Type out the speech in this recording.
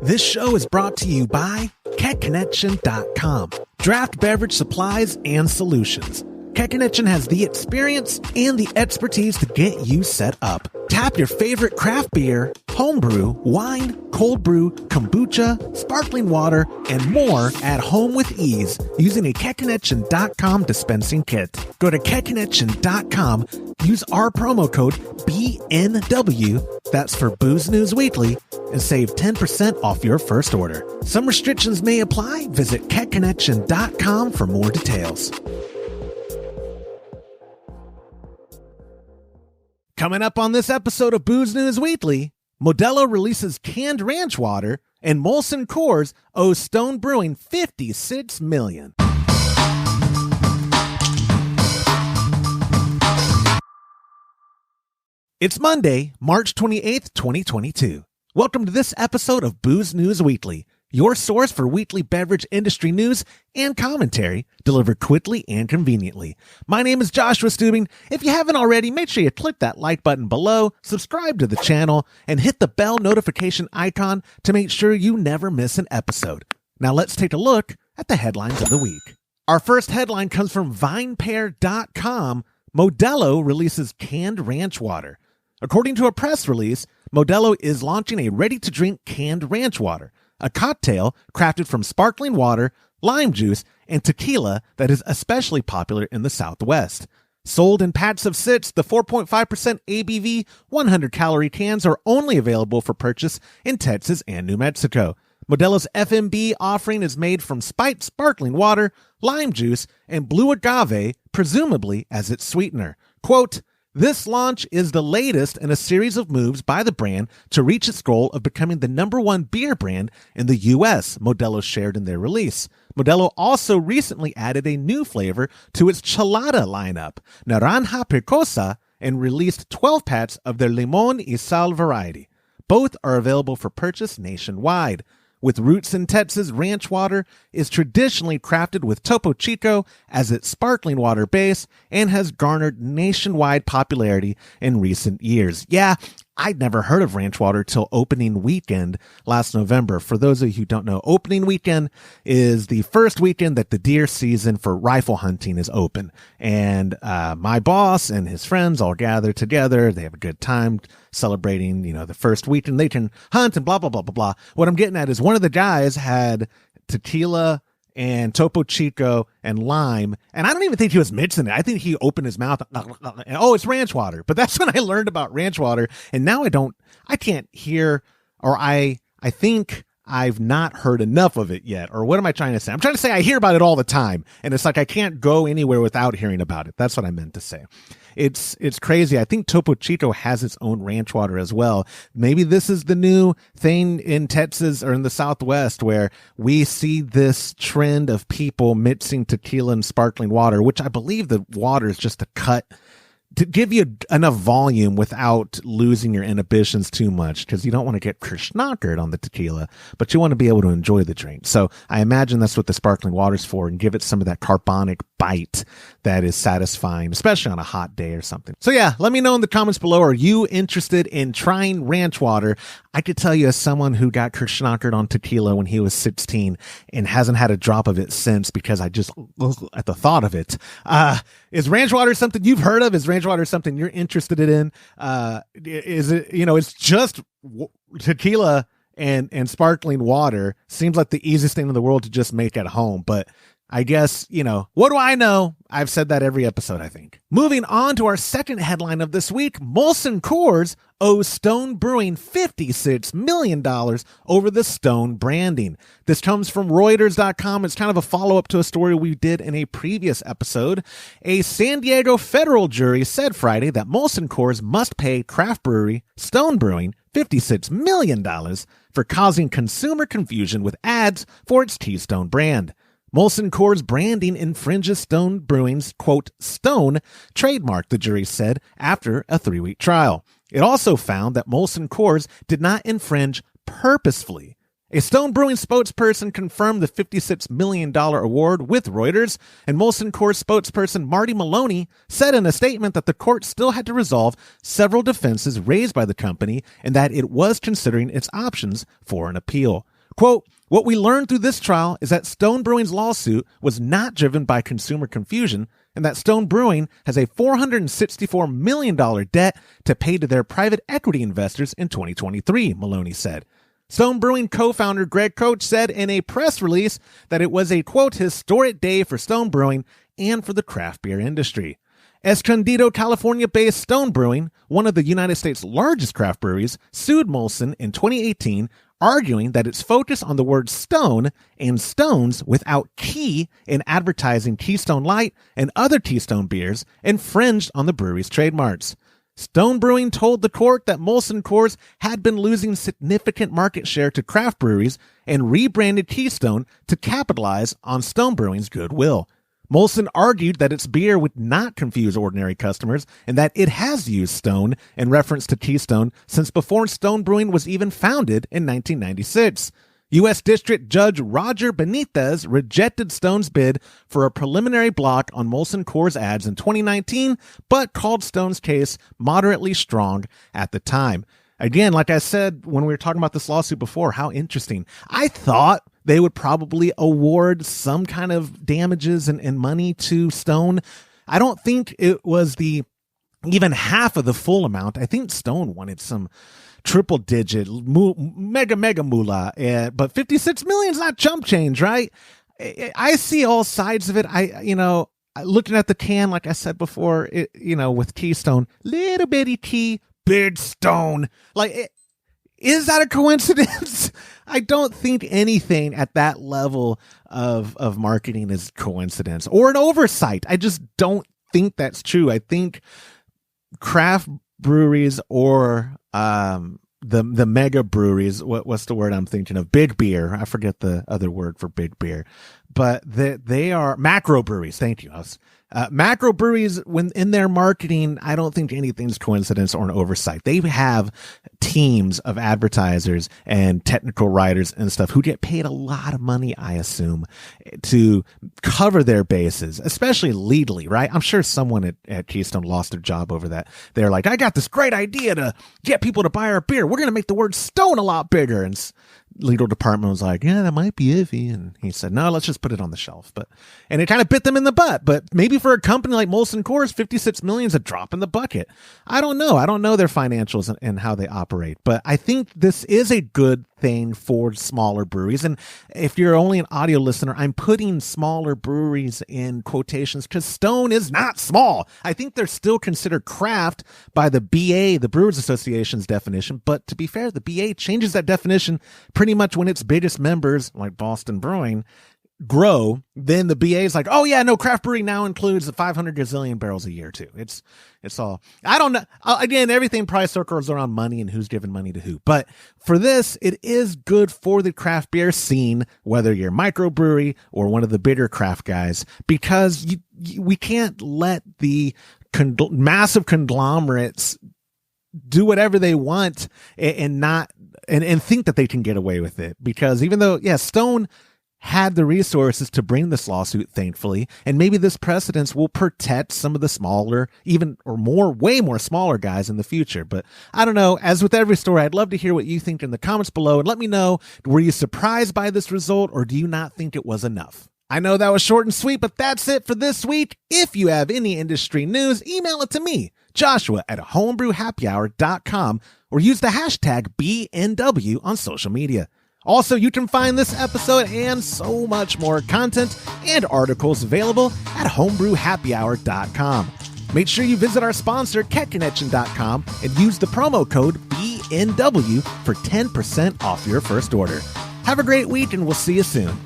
This show is brought to you by KegConnection.com, draft beverage supplies and solutions. Keg Connection has the experience and the expertise to get you set up. Tap your favorite craft beer, homebrew, wine, cold brew, kombucha, sparkling water, and more at home with ease using a KegConnection.com dispensing kit. Go to KegConnection.com, use our promo code BNW, that's for Booze News Weekly, and save 10% off your first order. Some restrictions may apply. Visit KegConnection.com for more details. Coming up on this episode of Booze News Weekly, Modelo releases canned ranch water, and Molson Coors owes Stone Brewing $56 million. It's Monday, March 28th, 2022. Welcome to this episode of Booze News Weekly, your source for weekly beverage industry news and commentary delivered quickly and conveniently. My name is Joshua Stubing. If you haven't already, make sure you click that like button below, subscribe to the channel, and hit the bell notification icon to make sure you never miss an episode. Now let's take a look at the headlines of the week. Our first headline comes from VinePair.com. Modelo releases canned ranch water. According to a press release, Modelo is launching a ready-to-drink canned ranch water, a cocktail crafted from sparkling water, lime juice, and tequila that is especially popular in the Southwest. Sold in packs of 6, the 4.5% ABV 100-calorie cans are only available for purchase in Texas and New Mexico. Modelo's FMB offering is made from spiked sparkling water, lime juice, and blue agave, presumably as its sweetener. Quote, "This launch is the latest in a series of moves by the brand to reach its goal of becoming the #1 beer brand in the U.S., Modelo shared in their release. Modelo also recently added a new flavor to its Chelada lineup, Naranja Picosa, and released 12 packs of their Limon y Sal variety. Both are available for purchase nationwide. With roots in Texas, ranch water is traditionally crafted with Topo Chico as its sparkling water base and has garnered nationwide popularity in recent years." Yeah, I'd never heard of ranch water till opening weekend last November. For those of you who don't know, opening weekend is the first weekend that the deer season for rifle hunting is open. And my boss and his friends all gather together. They have a good time celebrating, the first weekend they can hunt and blah, blah, blah, blah, blah. What I'm getting at is one of the guys had tequila and Topo Chico and lime, and I don't even think he was mixing it. I think he opened his mouth and, oh, it's ranch water. But that's when I learned about ranch water, and now I can't hear, or I think I've not heard enough of it yet. Or what am I trying to say? I'm trying to say I hear about it all the time, and it's like I can't go anywhere without hearing about it. That's what I meant to say. It's crazy. I think Topo Chico has its own ranch water as well. Maybe this is the new thing in Texas or in the Southwest where we see this trend of people mixing tequila and sparkling water, which I believe the water is just to give you enough volume without losing your inhibitions too much, because you don't want to get kerschnockered on the tequila, but you want to be able to enjoy the drink. So I imagine that's what the sparkling water's for, and give it some of that carbonic bite that is satisfying, especially on a hot day or something. So yeah, let me know in the comments below, are you interested in trying ranch water? I could tell you, as someone who got kerschnockered on tequila when he was 16 and hasn't had a drop of it since, because I just, at the thought of it, is ranch water something you've heard of? Is range water something you're interested in? Is it, it's just tequila and sparkling water. Seems like the easiest thing in the world to just make at home, but I guess, what do I know? I've said that every episode, I think. Moving on to our second headline of this week, Molson Coors owes Stone Brewing $56 million over the Stone branding. This comes from Reuters.com. It's kind of a follow-up to a story we did in a previous episode. A San Diego federal jury said Friday that Molson Coors must pay craft brewery Stone Brewing $56 million for causing consumer confusion with ads for its Keystone brand. Molson Coors branding infringes Stone Brewing's, quote, Stone trademark, the jury said after a 3-week trial. It also found that Molson Coors did not infringe purposefully. A Stone Brewing spokesperson confirmed the $56 million award with Reuters, and Molson Coors spokesperson Marty Maloney said in a statement that the court still had to resolve several defenses raised by the company and that it was considering its options for an appeal. Quote, "What we learned through this trial is that Stone Brewing's lawsuit was not driven by consumer confusion and that Stone Brewing has a $464 million debt to pay to their private equity investors in 2023, Maloney said. Stone Brewing co-founder Greg Koch said in a press release that it was a, quote, historic day for Stone Brewing and for the craft beer industry. Escondido, California-based Stone Brewing, one of the United States' largest craft breweries, sued Molson in 2018, arguing that its focus on the word Stone and Stones without key in advertising Keystone Light and other Keystone beers infringed on the brewery's trademarks. Stone Brewing told the court that Molson Coors had been losing significant market share to craft breweries and rebranded Keystone to capitalize on Stone Brewing's goodwill. Molson argued that its beer would not confuse ordinary customers and that it has used Stone in reference to Keystone since before Stone Brewing was even founded in 1996. U.S. District Judge Roger Benitez rejected Stone's bid for a preliminary block on Molson Coors ads in 2019, but called Stone's case moderately strong at the time. Again, like I said when we were talking about this lawsuit before, how interesting. I thought they would probably award some kind of damages and money to Stone. I don't think it was even half of the full amount. I think Stone wanted some triple digit mega moolah, but 56 million is not chump change, right? I see all sides of it. Looking at the can, like I said before, with Keystone, little bitty key, big stone. Is that a coincidence? I don't think anything at that level of marketing is coincidence or an oversight. I just don't think that's true. I think craft breweries or the mega breweries, what's the word I'm thinking of? Big beer. I forget the other word for big beer, but they are macro breweries. Thank you. Macro breweries, when in their marketing, I don't think anything's coincidence or an oversight. They have teams of advertisers and technical writers and stuff who get paid a lot of money, I assume, to cover their bases, especially legally, right? I'm sure someone at Keystone lost their job over that. They're like, I got this great idea to get people to buy our beer. We're going to make the word Stone a lot bigger. And legal department was like, yeah, that might be iffy. And he said, no, let's just put it on the shelf. And it kind of bit them in the butt. But maybe for a company like Molson Coors, 56 million is a drop in the bucket. I don't know. I don't know their financials and how they operate. But I think this is a good thing for smaller breweries. And if you're only an audio listener, I'm putting smaller breweries in quotations because Stone is not small. I think they're still considered craft by the BA, the Brewers Association's definition. But to be fair, the BA changes that definition pretty much when its biggest members, like Boston Brewing, grow. Then the BA is like, oh yeah, no, craft brewing now includes the 500 gazillion barrels a year too. It's all, I don't know. Again, everything probably circles around money and who's giving money to who. But for this, it is good for the craft beer scene, whether you're a microbrewery or one of the bigger craft guys, because we can't let the massive conglomerates do whatever they want and think that they can get away with it. Because even though, yeah, Stone had the resources to bring this lawsuit, thankfully, and maybe this precedence will protect some of the smaller, way more smaller guys in the future. But I don't know. As with every story, I'd love to hear what you think in the comments below, and let me know, were you surprised by this result, or do you not think it was enough? I know that was short and sweet, but that's it for this week. If you have any industry news, email it to me, Joshua at homebrewhappyhour.com, or use the hashtag BNW on social media. Also, you can find this episode and so much more content and articles available at homebrewhappyhour.com. Make sure you visit our sponsor, ketconnection.com, and use the promo code BNW for 10% off your first order. Have a great week, and we'll see you soon.